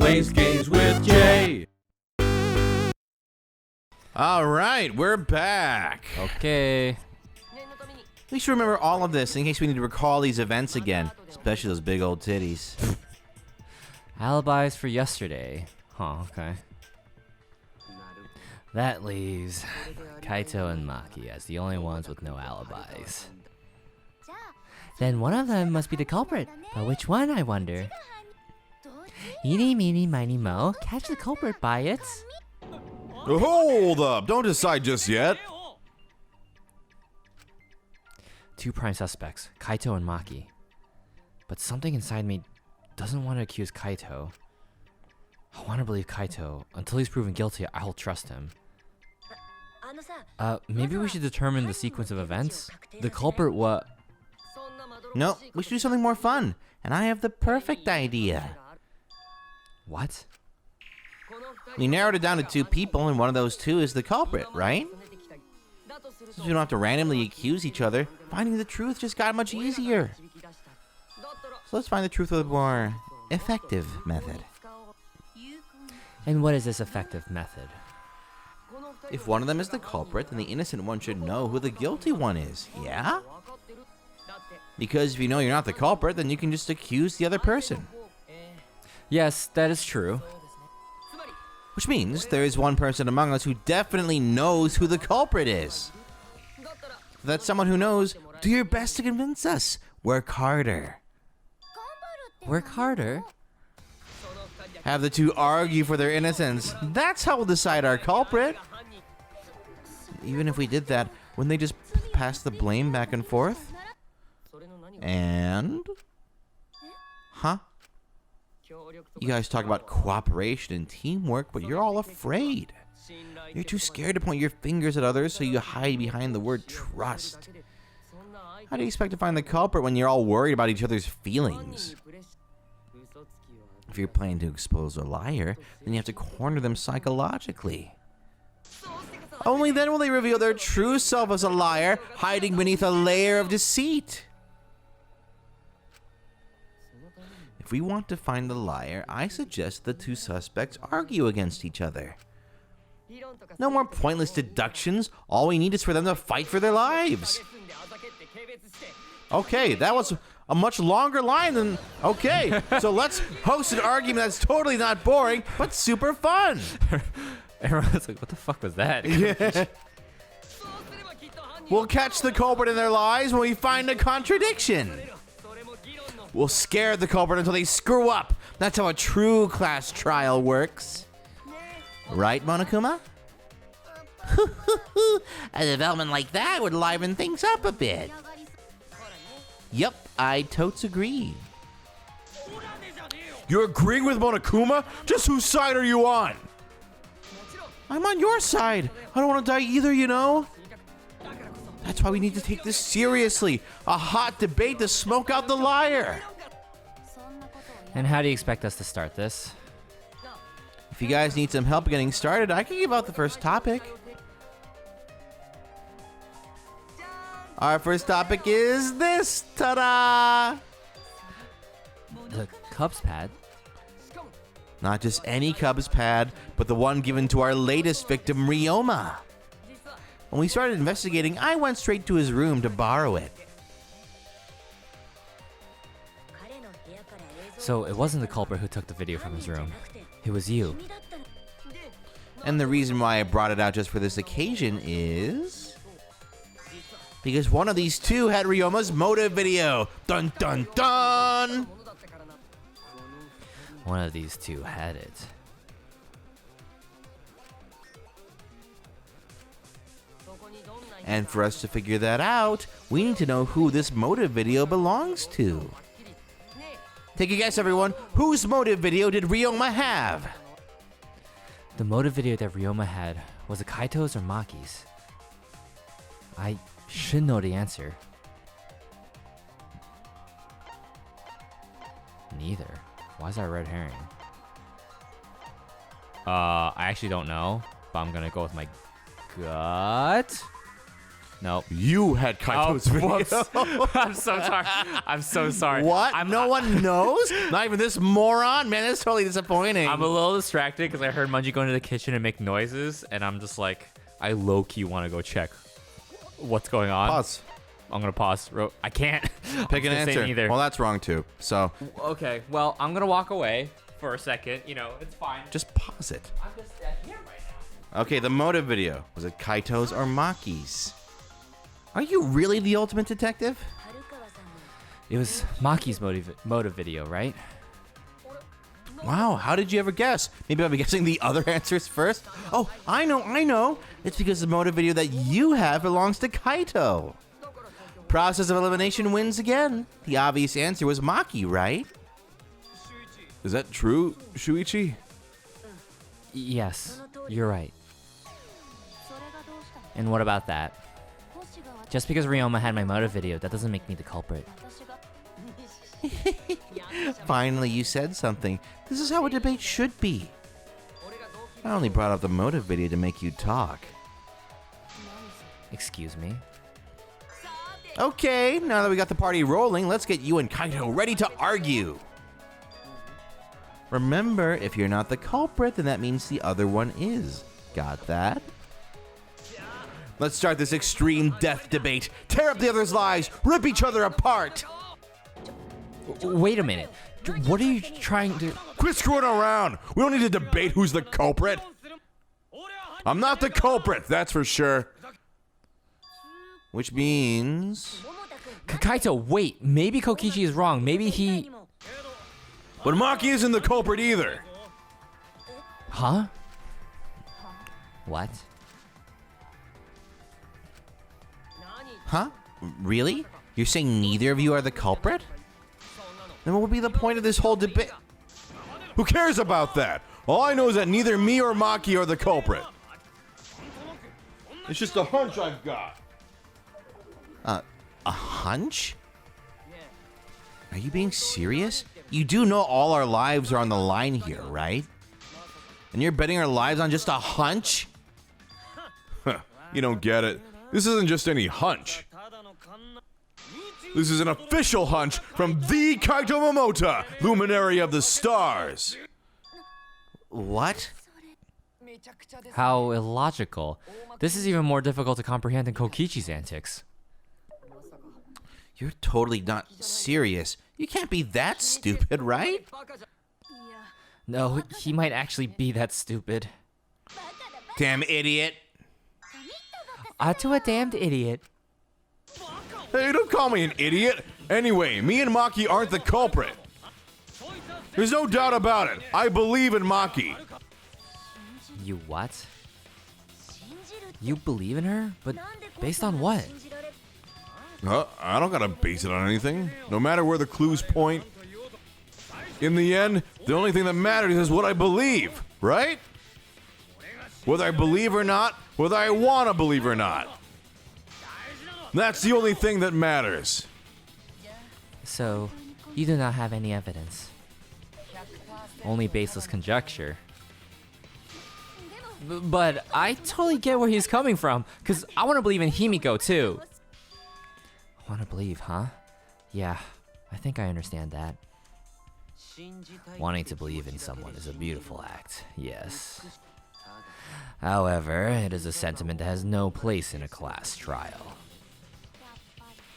plays games with Jay. All right, we're back. Okay. We should remember all of this in case we need to recall these events again, especially those big old titties. Alibis for yesterday. Huh, okay. That leaves Kaito and Maki as the only ones with no alibis. Then one of them must be the culprit. But which one, I wonder? Eeny, meeny, miny, mo. Catch the culprit by its... Hold up! Don't decide just yet. Two prime suspects, Kaito and Maki. But something inside me doesn't want to accuse Kaito. I want to believe Kaito. Until he's proven guilty, I'll trust him. Maybe we should determine the sequence of events? The culprit No, we should do something more fun. And I have the perfect idea. What? We narrowed it down to two people, and one of those two is the culprit, right? Since we don't have to randomly accuse each other, finding the truth just got much easier. So let's find the truth with a more effective method. And what is this effective method? If one of them is the culprit, then the innocent one should know who the guilty one is, yeah? Because if you know you're not the culprit, then you can just accuse the other person. Yes, that is true. Which means there is one person among us who definitely knows who the culprit is. If that's someone who knows, do your best to convince us. Work harder. Work harder? Have the two argue for their innocence. That's how we'll decide our culprit. Even if we did that, wouldn't they just pass the blame back and forth? And? Huh? You guys talk about cooperation and teamwork, but you're all afraid. You're too scared to point your fingers at others, so you hide behind the word trust. How do you expect to find the culprit when you're all worried about each other's feelings? If you're planning to expose a liar, then you have to corner them psychologically. Only then will they reveal their true self as a liar, hiding beneath a layer of deceit. If we want to find the liar, I suggest the two suspects argue against each other. No more pointless deductions. All we need is for them to fight for their lives. Okay, that was a much longer line than... Okay, so let's host an argument that's totally not boring, but super fun. Everyone's like, what the fuck was that? Yeah. We'll catch the culprit in their lies when we find a contradiction. We'll scare the culprit until they screw up. That's how a true class trial works. Right, Monokuma? A development like that would liven things up a bit. Yep, I totes agree. You're agreeing with Monokuma? Just whose side are you on? I'm on your side. I don't want to die either, you know? That's why we need to take this seriously. A hot debate to smoke out the liar. And how do you expect us to start this? If you guys need some help getting started, I can give out the first topic. Our first topic is this. Ta-da! The Cubs pad? Not just any Cubs pad, but the one given to our latest victim, Ryoma. When we started investigating, I went straight to his room to borrow it. So it wasn't the culprit who took the video from his room. It was you. And the reason why I brought it out just for this occasion is... because one of these two had Ryoma's motive video. Dun dun dun! One of these two had it. And for us to figure that out, we need to know who this motive video belongs to. Take a guess, everyone. Whose motive video did Ryoma have? The motive video that Ryoma had, was it Kaito's or Maki's? I should know the answer. Neither. Why is that a red herring? I actually don't know, but I'm gonna go with my gut. Nope. You had Kaito's video. Whoops. I'm so sorry. I'm so sorry. What? No one knows? Not even this moron? Man, that's totally disappointing. I'm a little distracted because I heard Munji go into the kitchen and make noises, and I'm just like, I low-key want to go check what's going on. Pause. I'm going to pause. I can't. Pick an answer. Either. Well, that's wrong too. So. Okay, well, I'm going to walk away for a second. You know, it's fine. Just pause it. I'm just here right now. Okay, the motive video. Was it Kaito's or Maki's? Are you really the ultimate detective? It was Maki's motive video, right? Wow, how did you ever guess? Maybe I'll be guessing the other answers first? Oh, I know. It's because the motive video that you have belongs to Kaito. Process of elimination wins again. The obvious answer was Maki, right? Is that true, Shuichi? Yes, you're right. And what about that? Just because Ryoma had my motive video, that doesn't make me the culprit. Finally, you said something. This is how a debate should be. I only brought up the motive video to make you talk. Excuse me? Okay, now that we got the party rolling, let's get you and Kaito ready to argue. Remember, if you're not the culprit, then that means the other one is. Got that? Let's start this extreme death debate. Tear up the other's lives, rip each other apart. Wait a minute. What are you trying to... Quit screwing around. We don't need to debate who's the culprit. I'm not the culprit, that's for sure. Which means... Kaito, wait. Maybe Kokichi is wrong. Maybe he... But Maki isn't the culprit either. Huh? What? Huh? Really? You're saying neither of you are the culprit? Then what would be the point of this whole debate? Who cares about that? All I know is that neither me or Maki are the culprit. It's just a hunch I've got. A hunch? Are you being serious? You do know all our lives are on the line here, right? And you're betting our lives on just a hunch? You don't get it. This isn't just any hunch. This is an official hunch from the Kaito Momota, luminary of the stars. What? How illogical. This is even more difficult to comprehend than Kokichi's antics. You're totally not serious. You can't be that stupid, right? No, he might actually be that stupid. Damn idiot. To a damned idiot. Hey, don't call me an idiot. Anyway, me and Maki aren't the culprit. There's no doubt about it. I believe in Maki. You what? You believe in her? But based on what? I don't gotta base it on anything. No matter where the clues point. In the end, the only thing that matters is what I believe, right? Whether I believe or not, whether I want to believe or not. That's the only thing that matters. So, you do not have any evidence. Only baseless conjecture. But I totally get where he's coming from, because I want to believe in Himiko too. Want to believe, huh? Yeah, I think I understand that. Wanting to believe in someone is a beautiful act, yes. However, it is a sentiment that has no place in a class trial.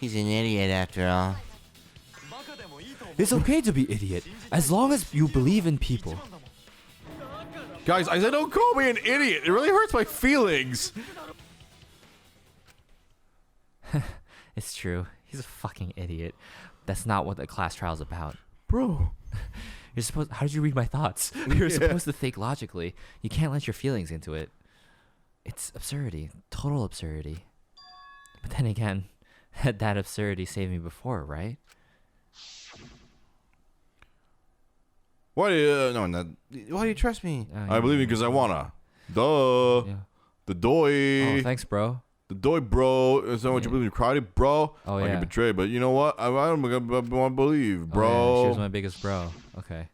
He's an idiot after all. It's okay to be idiot, as long as you believe in people. Guys, I said don't call me an idiot. It really hurts my feelings. It's true. He's a fucking idiot. That's not what the class trial's about. Bro. You're supposed. How did you read my thoughts? You're supposed to think logically. You can't let your feelings into it. It's absurdity. Total absurdity. But then again, that absurdity saved me before, right? Why do you, Why do you trust me? I believe you because I wanna. Duh. Yeah. The doy. Oh, thanks, bro. The doy, bro. Is that what you believe in karate, bro? Oh, I yeah. get betrayed, but you know what? I want to believe, bro. Oh, yeah. She was my biggest bro. Okay.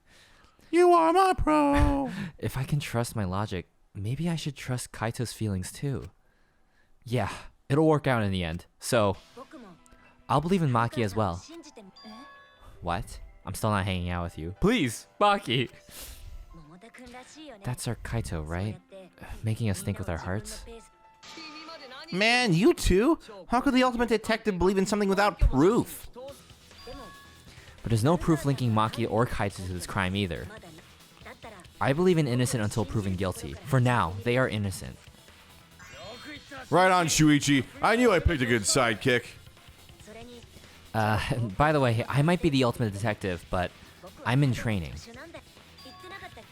You are my pro. If I can trust my logic, maybe I should trust Kaito's feelings too. Yeah, It'll work out in the end. So, I'll believe in Maki as well. What? I'm still not hanging out with you. Please, Maki! That's our Kaito, right? Making us think with our hearts? Man, you two? How could the ultimate detective believe in something without proof? But there's no proof linking Maki or Kaito to this crime either. I believe in innocent until proven guilty. For now, they are innocent. Right on, Shuichi. I knew I picked a good sidekick. By the way, I might be the ultimate detective, but I'm in training.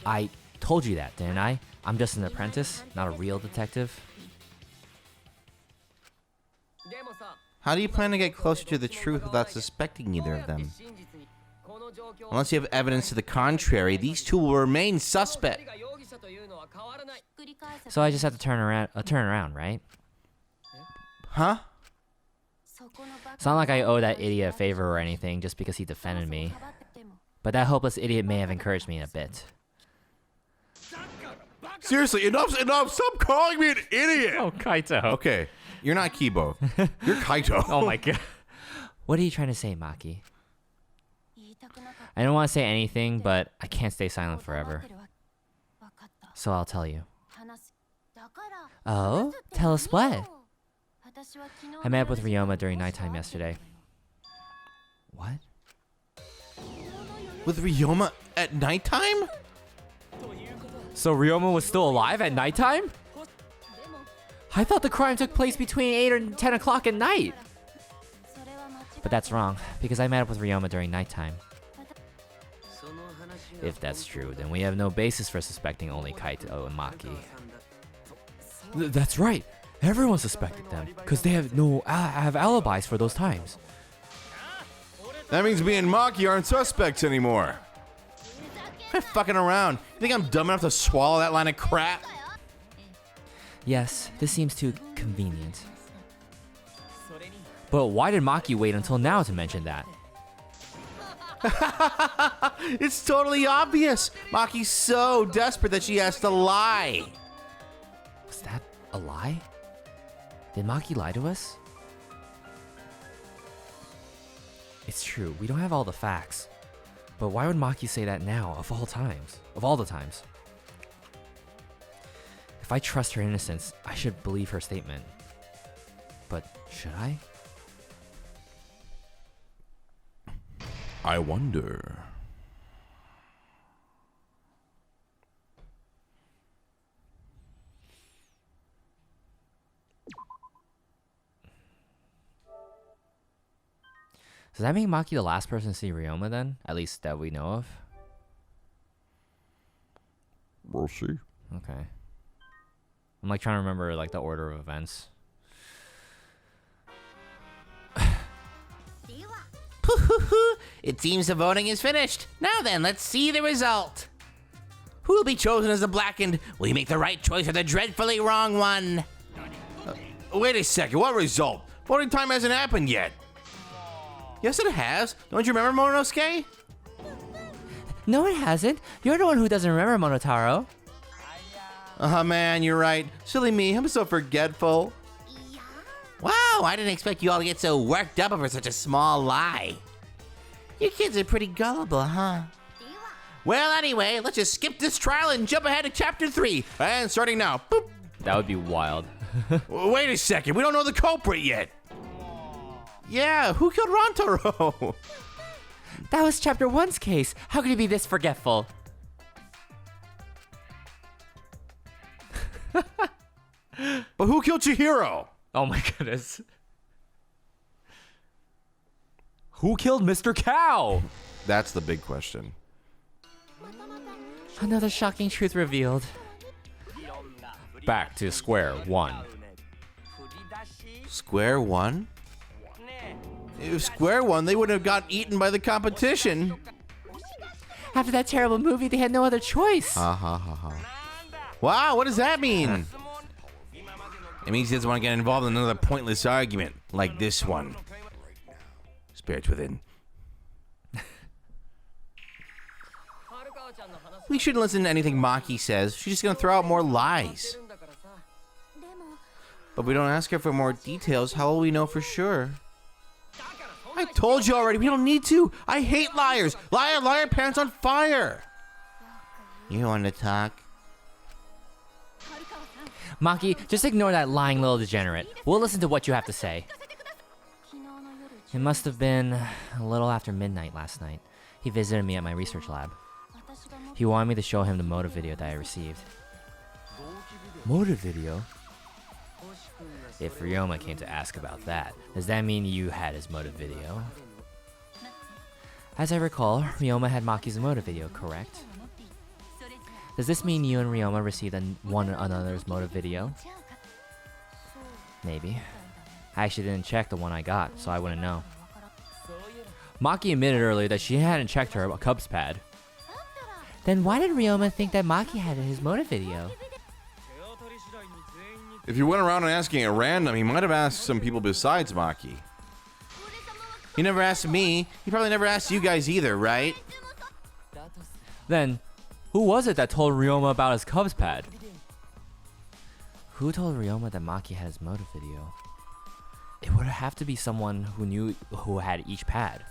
I told you that, didn't I? I'm just an apprentice, not a real detective. How do you plan to get closer to the truth without suspecting either of them? Unless you have evidence to the contrary, these two will remain suspect. So I just have to turn around, right? Huh? It's not like I owe that idiot a favor or anything just because he defended me. But that hopeless idiot may have encouraged me a bit. Seriously, enough! Stop calling me an idiot! Oh, Kaito. Okay, you're not Kibo. You're Kaito. Oh my god. What are you trying to say, Maki? I don't want to say anything, but I can't stay silent forever. So I'll tell you. Oh? Tell us what? I met up with Ryoma during nighttime yesterday. What? With Ryoma at nighttime? So Ryoma was still alive at nighttime? I thought the crime took place between 8 and 10 o'clock at night. But that's wrong, because I met up with Ryoma during nighttime. If that's true, then we have no basis for suspecting only Kaito and Maki. That's right. Everyone suspected them, because they have alibis for those times. That means me and Maki aren't suspects anymore. I'm fucking around. You think I'm dumb enough to swallow that line of crap? Yes, this seems too convenient. But why did Maki wait until now to mention that? It's totally obvious. Maki's so desperate that she has to lie. Was that a lie? Did Maki lie to us? It's true, we don't have all the facts. But why would Maki say that now, of all times? Of all the times? If I trust her innocence, I should believe her statement. But should I? I wonder. Does that make Maki the last person to see Ryoma then? At least that we know of? We'll see. Okay. I'm like trying to remember like the order of events. It seems the voting is finished. Now then, let's see the result. Who will be chosen as the blackened? Will you make the right choice or the dreadfully wrong one? Wait a second, what result? Voting time hasn't happened yet. Yes, it has. Don't you remember, Monosuke? No, it hasn't. You're the one who doesn't remember, Monotaro. Man, you're right. Silly me, I'm so forgetful. Wow, I didn't expect you all to get so worked up over such a small lie. You kids are pretty gullible, huh? Well, anyway, let's just skip this trial and jump ahead to chapter 3. And starting now. Boop. That would be wild. Wait a second, we don't know the culprit yet. Yeah, who killed Rantaro? That was chapter 1's case. How could he be this forgetful? But who killed Chihiro? Oh my goodness. Who killed Mr. Cow? That's the big question. Another shocking truth revealed. Back to square one. Square one? If square one, they wouldn't have got eaten by the competition. After that terrible movie, they had no other choice. Ha ha ha ha. Wow, what does that mean? It means he doesn't want to get involved in another pointless argument like this one. Spirits within. We shouldn't listen to anything Maki says. She's just gonna throw out more lies. But if we don't ask her for more details, how will we know for sure? I told you already, we don't need to. I hate liars. Liar, liar, pants on fire. You want to talk? Maki, just ignore that lying little degenerate. We'll listen to what you have to say. It must have been a little after midnight last night. He visited me at my research lab. He wanted me to show him the motive video that I received. Motive video? If Ryoma came to ask about that, does that mean you had his motive video? As I recall, Ryoma had Maki's motive video, correct? Does this mean you and Ryoma received one another's motive video? Maybe. I actually didn't check the one I got, so I wouldn't know. Maki admitted earlier that she hadn't checked her Cubs pad. Then why did Ryoma think that Maki had his motive video? If you went around and asking at random, he might have asked some people besides Maki. He never asked me. He probably never asked you guys either, right? Then, who was it that told Ryoma about his Cubs pad? Who told Ryoma that Maki had his motive video? It would have to be someone who knew who had each pad.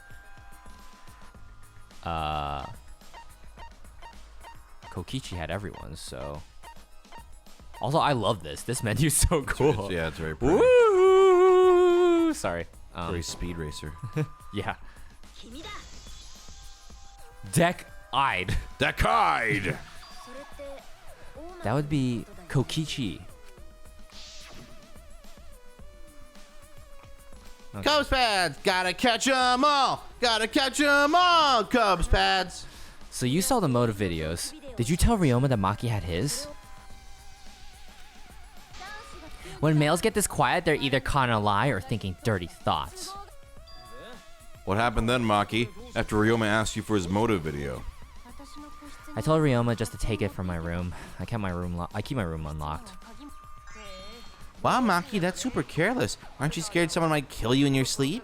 Kokichi had everyone's, so... Also, I love this. This menu's so cool. Yeah, it's very pretty. Woo! Sorry. Very speed racer. Yeah. Deck-eyed. Deck-eyed! That would be Kokichi. Okay. Cubs pads! Gotta catch 'em all! Gotta catch 'em all, Cubs pads! So you saw the motive videos. Did you tell Ryoma that Maki had his? When males get this quiet, they're either caught in a lie or thinking dirty thoughts. What happened then, Maki, after Ryoma asked you for his motive video? I told Ryoma just to take it from my room. I keep my room unlocked. Wow, Maki, that's super careless. Aren't you scared someone might kill you in your sleep?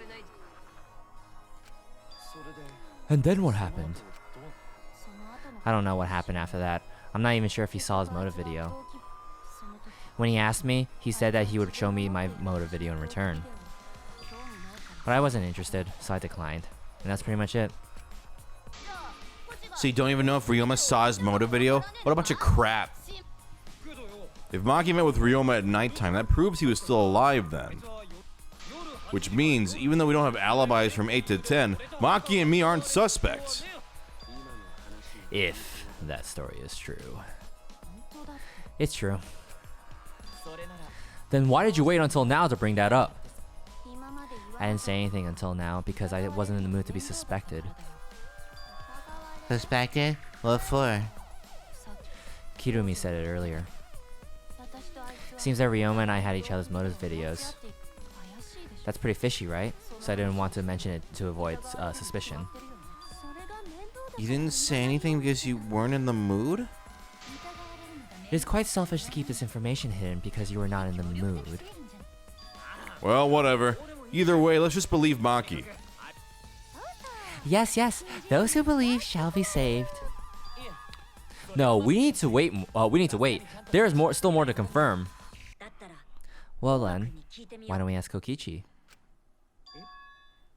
And then what happened? I don't know what happened after that. I'm not even sure if he saw his motive video. When he asked me, he said that he would show me my motive video in return. But I wasn't interested, so I declined. And that's pretty much it. So you don't even know if Ryoma saw his motive video? What a bunch of crap. If Maki met with Ryoma at nighttime, that proves he was still alive then. Which means, even though we don't have alibis from 8 to 10, Maki and me aren't suspects. If that story is true. It's true. Then why did you wait until now to bring that up? I didn't say anything until now because I wasn't in the mood to be suspected. Suspected? What for? Kirumi said it earlier. Seems that Ryoma and I had each other's motive videos. That's pretty fishy, right? So I didn't want to mention it to avoid suspicion. You didn't say anything because you weren't in the mood? It is quite selfish to keep this information hidden because you were not in the mood. Well, whatever. Either way, let's just believe Maki. Yes, yes. Those who believe shall be saved. No, we need to wait. There is still more to confirm. Well then, why don't we ask Kokichi?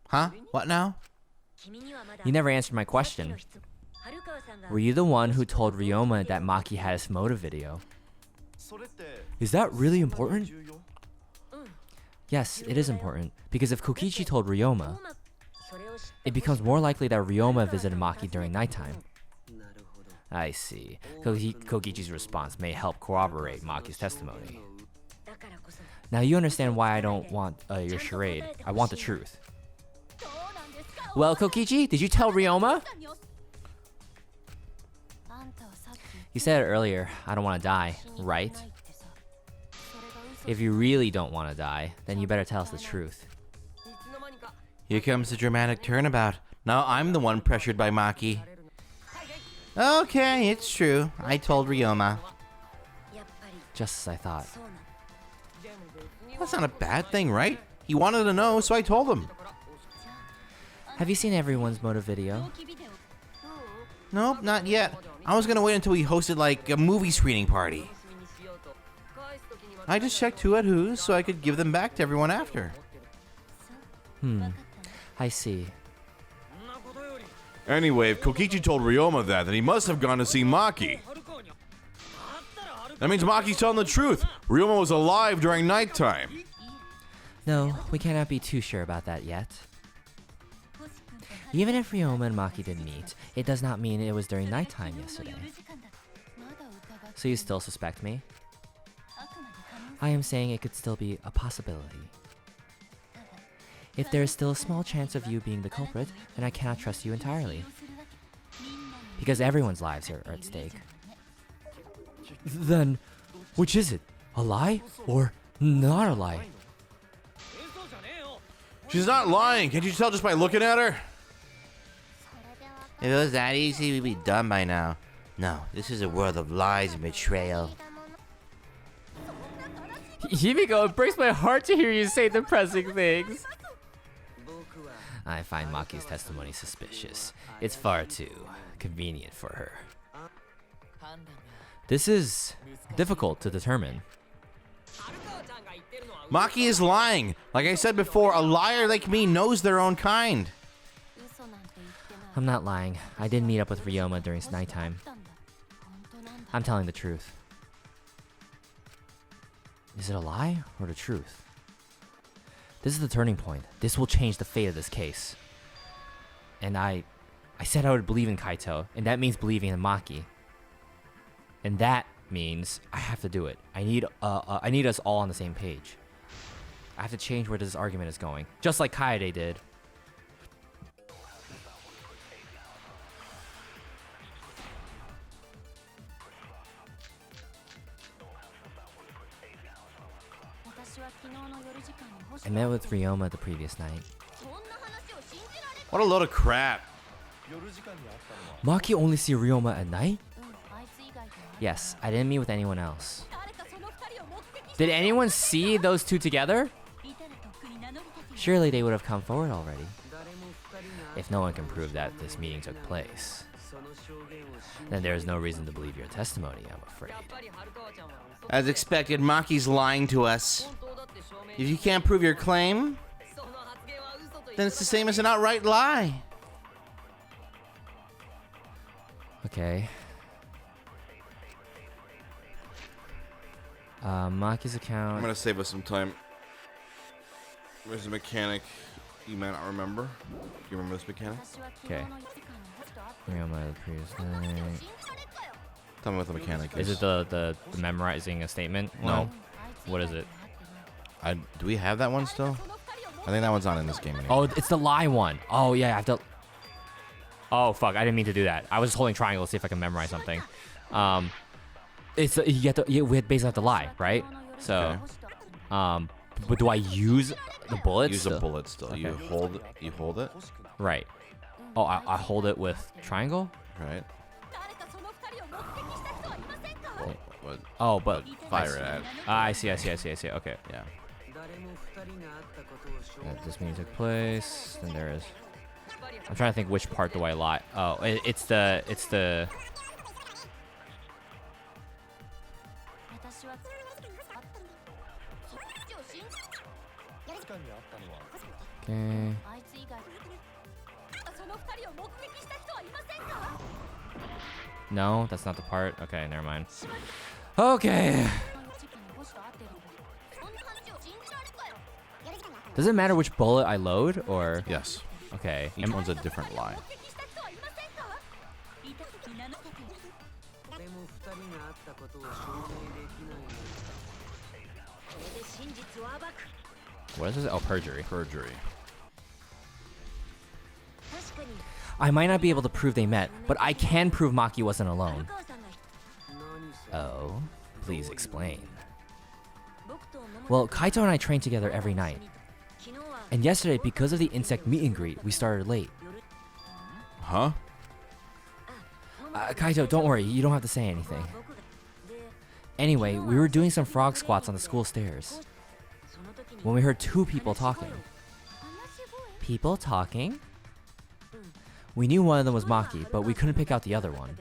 Huh? What now? You never answered my question. Were you the one who told Ryoma that Maki had his motive video? Is that really important? Yes, it is important, because if Kokichi told Ryoma, it becomes more likely that Ryoma visited Maki during nighttime. I see. Kokichi's response may help corroborate Maki's testimony. Now you understand why I don't want your charade. I want the truth. Well, Kokichi, did you tell Ryoma? You said it earlier, I don't want to die, right? If you really don't want to die, then you better tell us the truth. Here comes the dramatic turnabout. Now I'm the one pressured by Maki. Okay, it's true. I told Ryoma. Just as I thought. That's not a bad thing, right? He wanted to know, so I told him. Have you seen everyone's motive video? Nope, not yet. I was gonna wait until we hosted like a movie screening party. I just checked who had whose so I could give them back to everyone after. I see. Anyway, if Kokichi told Ryoma that, then he must have gone to see Maki. That means Maki's telling the truth. Ryoma was alive during nighttime. No, we cannot be too sure about that yet. Even if Ryoma and Maki did meet, it does not mean it was during nighttime yesterday. So you still suspect me? I am saying it could still be a possibility. If there is still a small chance of you being the culprit, then I cannot trust you entirely. Because everyone's lives are at stake. Then, which is it? A lie or not a lie? She's not lying. Can't you tell just by looking at her? If it was that easy, we'd be done by now. No, this is a world of lies and betrayal. Himiko, it breaks my heart to hear you say depressing things. I find Maki's testimony suspicious. It's far too convenient for her. This is difficult to determine. Maki is lying. Like I said before, a liar like me knows their own kind. I'm not lying. I did meet up with Ryoma during nighttime. I'm telling the truth. Is it a lie or the truth? This is the turning point. This will change the fate of this case. And I said I would believe in Kaito, and that means believing in Maki. And that means I have to do it. I need us all on the same page. I have to change where this argument is going, just like Kaede did. I met with Ryoma the previous night. What a load of crap. Maki only see Ryoma at night? Yes, I didn't meet with anyone else. Did anyone see those two together? Surely they would have come forward already. If no one can prove that this meeting took place, then there is no reason to believe your testimony, I'm afraid. As expected, Maki's lying to us. If you can't prove your claim, then it's the same as an outright lie. Okay. Maki's account. I'm gonna save us some time. There's a mechanic you might not remember. Do you remember this mechanic? Okay. Ryoma the previous night. Tell me what the mechanic is. Is it the memorizing a statement? No. What is it? Do we have that one still? I think that one's not in this game anymore. Oh, it's the lie one. Oh yeah, I have to. Oh fuck! I didn't mean to do that. I was just holding triangle to see if I can memorize something. It's we basically have to lie, right? So, Okay. but do I use the bullets? Use a bullet still. Okay. You hold it, Right. Oh, I hold it with triangle. right? What? Oh, but Fire it at. I see. Okay. Yeah. This meeting took place. Then there is. I'm trying to think which part do I lie. Oh, it's the. Okay. No, that's not the part. Okay, never mind. Okay. Does it matter which bullet I load, or? Yes. Okay. Each one's a different lie. What is this? Oh, perjury. Perjury. I might not be able to prove they met, but I can prove Maki wasn't alone. Oh, please explain. Well, Kaito and I train together every night. And yesterday, because of the insect meet and greet, we started late. Huh? Kaito, don't worry, you don't have to say anything. Anyway, we were doing some frog squats on the school stairs when we heard two people talking. People talking? We knew one of them was Maki, but we couldn't pick out the other one.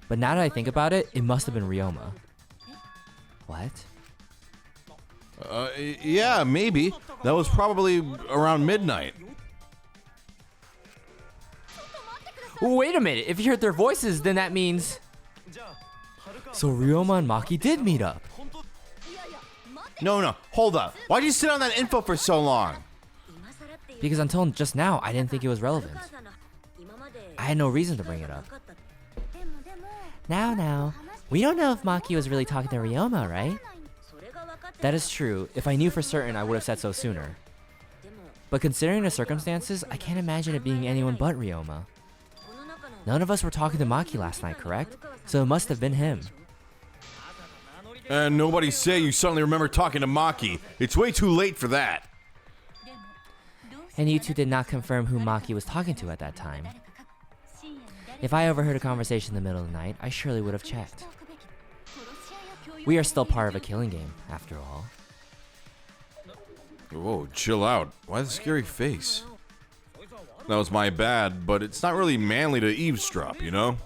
But now that I think about it, it must have been Ryoma. What? Yeah, maybe. That was probably around midnight. Wait a minute, if you heard their voices, then that means... So Ryoma and Maki did meet up. No, hold up. Why'd you sit on that info for so long? Because until just now, I didn't think it was relevant. I had no reason to bring it up. Now, we don't know if Maki was really talking to Ryoma, right? That is true. If I knew for certain, I would have said so sooner. But considering the circumstances, I can't imagine it being anyone but Ryoma. None of us were talking to Maki last night, correct? So it must have been him. And nobody say you suddenly remember talking to Maki. It's way too late for that. And you two did not confirm who Maki was talking to at that time. If I overheard a conversation in the middle of the night, I surely would have checked. We are still part of a killing game, after all. Whoa, chill out. Why the scary face? That was my bad, but it's not really manly to eavesdrop, you know?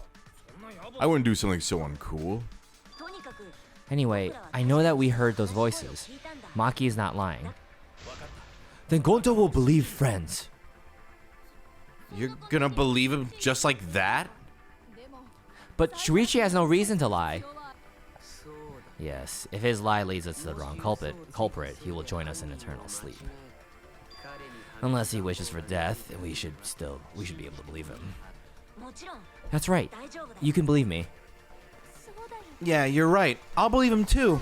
I wouldn't do something so uncool. Anyway, I know that we heard those voices. Maki is not lying. Then Gonto will believe friends. You're gonna believe him just like that? But Shuichi has no reason to lie. Yes, if his lie leads us to the wrong culprit, he will join us in eternal sleep. Unless he wishes for death, we should be able to believe him. That's right. You can believe me. Yeah, you're right. I'll believe him too.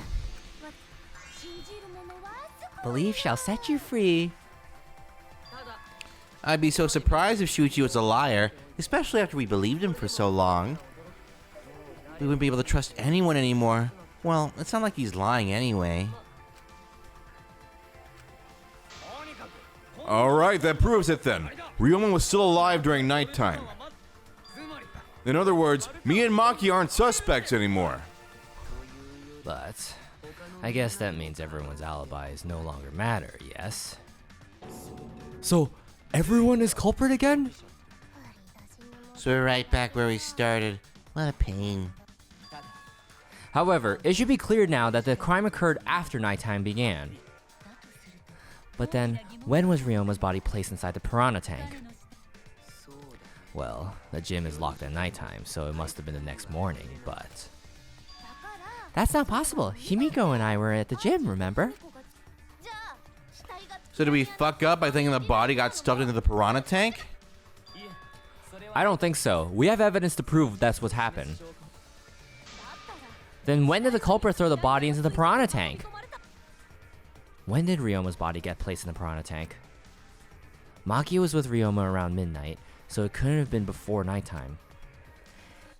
Belief shall set you free. I'd be so surprised if Shuichi was a liar, especially after we believed him for so long. We wouldn't be able to trust anyone anymore. Well, it's not like he's lying anyway. Alright, that proves it then. Ryoma was still alive during nighttime. In other words, me and Maki aren't suspects anymore. But I guess that means everyone's alibis no longer matter, yes? So, everyone is culprit again? So we're right back where we started. What a pain. However, it should be clear now that the crime occurred after nighttime began. But then, when was Ryoma's body placed inside the piranha tank? Well, the gym is locked at nighttime, so it must have been the next morning, but... That's not possible. Himiko and I were at the gym, remember? So did we fuck up by thinking the body got stuffed into the piranha tank? I don't think so. We have evidence to prove that's what happened. Then when did the culprit throw the body into the piranha tank? When did Ryoma's body get placed in the piranha tank? Maki was with Ryoma around midnight, so it couldn't have been before nighttime.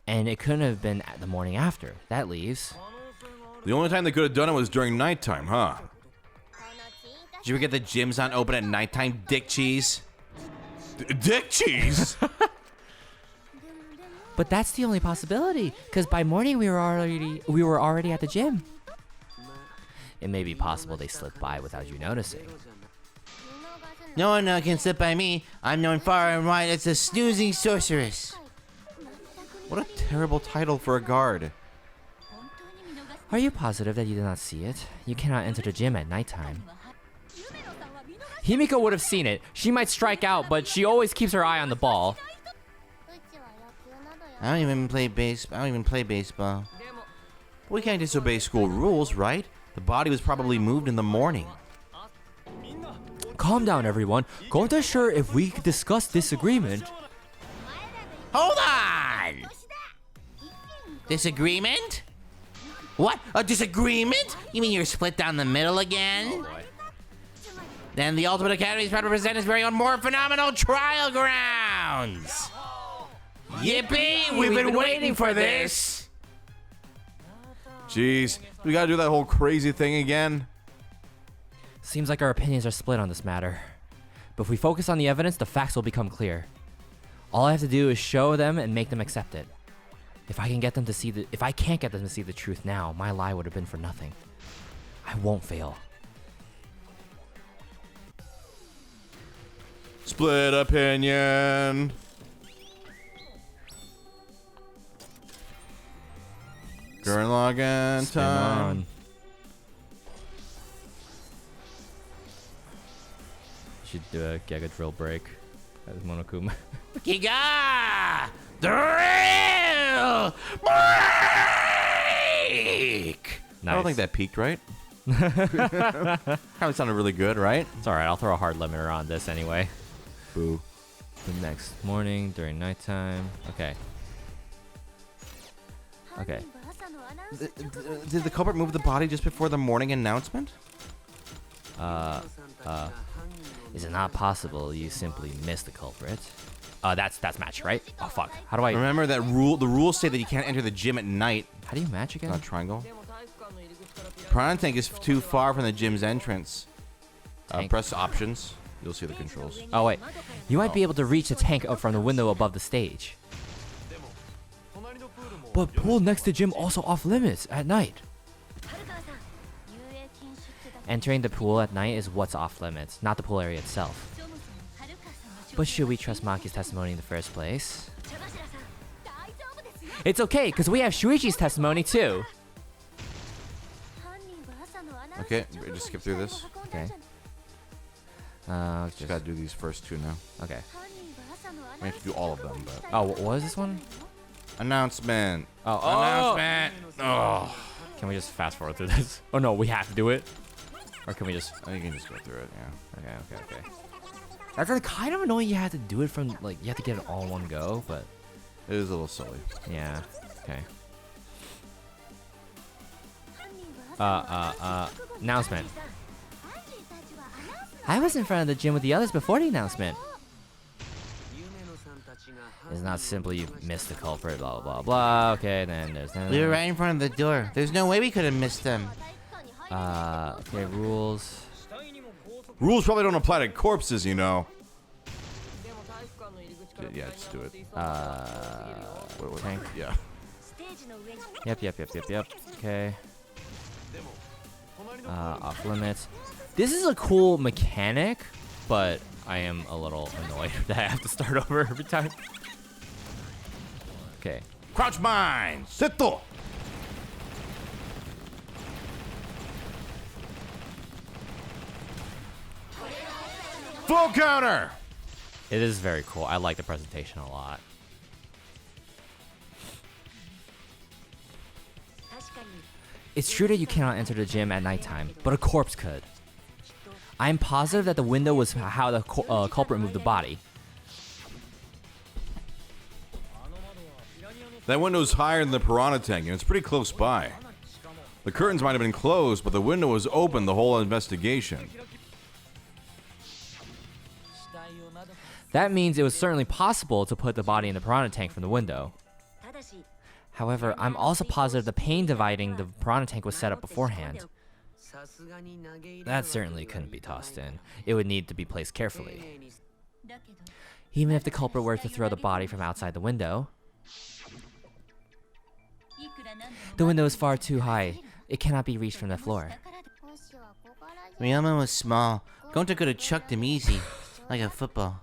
And it couldn't have been the morning after. That leaves... The only time they could have done it was during nighttime, huh? Did you forget the gym's not open at nighttime, dick cheese? Dick cheese? But that's the only possibility, because by morning we were already at the gym. It may be possible they slipped by without you noticing. No one can sit by me. I'm known far and wide as a snoozing sorceress. What a terrible title for a guard. Are you positive that you did not see it? You cannot enter the gym at nighttime. Himiko would have seen it. She might strike out, but she always keeps her eye on the ball. I don't even play baseball. We can't disobey school rules, right? The body was probably moved in the morning. Calm down, everyone. Go to sure if we could discuss disagreement. Hold on! Disagreement? What? A disagreement? You mean you're split down the middle again? Then the Ultimate Academy is proud to present its very own more phenomenal trial grounds! Yippee! We've been waiting for this! Jeez, we gotta do that whole crazy thing again? Seems like our opinions are split on this matter. But if we focus on the evidence, the facts will become clear. All I have to do is show them and make them accept it. If I can't get them to see the truth now, my lie would have been for nothing. I won't fail. Split opinion. Current login time. should do a Giga drill break as Monokuma. Giga! Drill break! Nice. I don't think that peaked, right? Probably sounded really good, right? It's alright, I'll throw a hard limiter on this anyway. Boo. The next morning, during nighttime. Okay. Okay. Did the culprit move the body just before the morning announcement? Is it not possible you simply missed the culprit? That's match, right? Oh fuck. How do I Remember that rule? The rules say that you can't enter the gym at night. How do you match again? Not triangle. Piranha tank is too far from the gym's entrance. Press options. You'll see the controls. Oh wait. You might be able to reach the tank up from the window above the stage. But pool next to gym also off limits at night. Entering the pool at night is what's off limits, not the pool area itself. But should we trust Maki's testimony in the first place? It's okay, because we have Shuichi's testimony too. Okay, just skip through this. Okay. Just gotta do these first two now. Okay. We have to do all of them, but. Oh, what was this one? Announcement. Oh, Announcement. Oh. Can we just fast forward through this? Oh no, we have to do it. Or can we just? I think you can just go through it. Yeah. Okay. That's kind of annoying. You have to do it from like you have to get it all in one go, but It is a little silly. yeah. Okay. Announcement. I was in front of the gym with the others before the announcement. It's not simply you missed the culprit, blah blah blah. Okay, then there's that. We were right in front of the door. There's no way we could have missed them. Okay, rules. Rules probably don't apply to corpses, you know. Yeah, just do it. Tank. Yeah. Yep. Okay. Off limits. This is a cool mechanic, but I am a little annoyed that I have to start over every time. Okay. Crouch mine. Seto! Full counter! It is very cool. I like the presentation a lot. It's true that you cannot enter the gym at nighttime, but a corpse could. I'm positive that the window was how the culprit moved the body. That window's higher than the piranha tank, and it's pretty close by. The curtains might have been closed, but the window was open the whole investigation. That means it was certainly possible to put the body in the piranha tank from the window. However, I'm also positive the pane dividing the piranha tank was set up beforehand. That certainly couldn't be tossed in. It would need to be placed carefully. Even if the culprit were to throw the body from outside the window, the window is far too high. It cannot be reached from the floor. Ryoma was small. Gonta could have chucked him easy, like a football.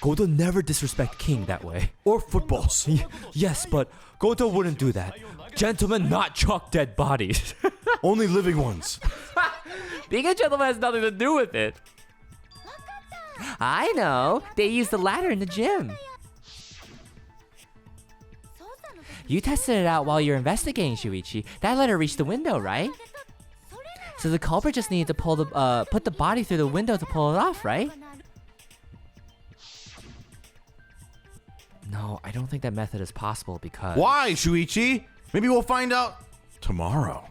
Goto never disrespect King that way. Or footballs. Yes, but Goto wouldn't do that. Gentlemen not chuck dead bodies. Only living ones. Being a gentleman has nothing to do with it. I know. They use the ladder in the gym. You tested it out while you're investigating, Shuichi. That ladder reached the window, right? So the culprit just needed to pull the put the body through the window to pull it off, right? No, I don't think that method is possible because... Why, Shuichi? Maybe we'll find out tomorrow.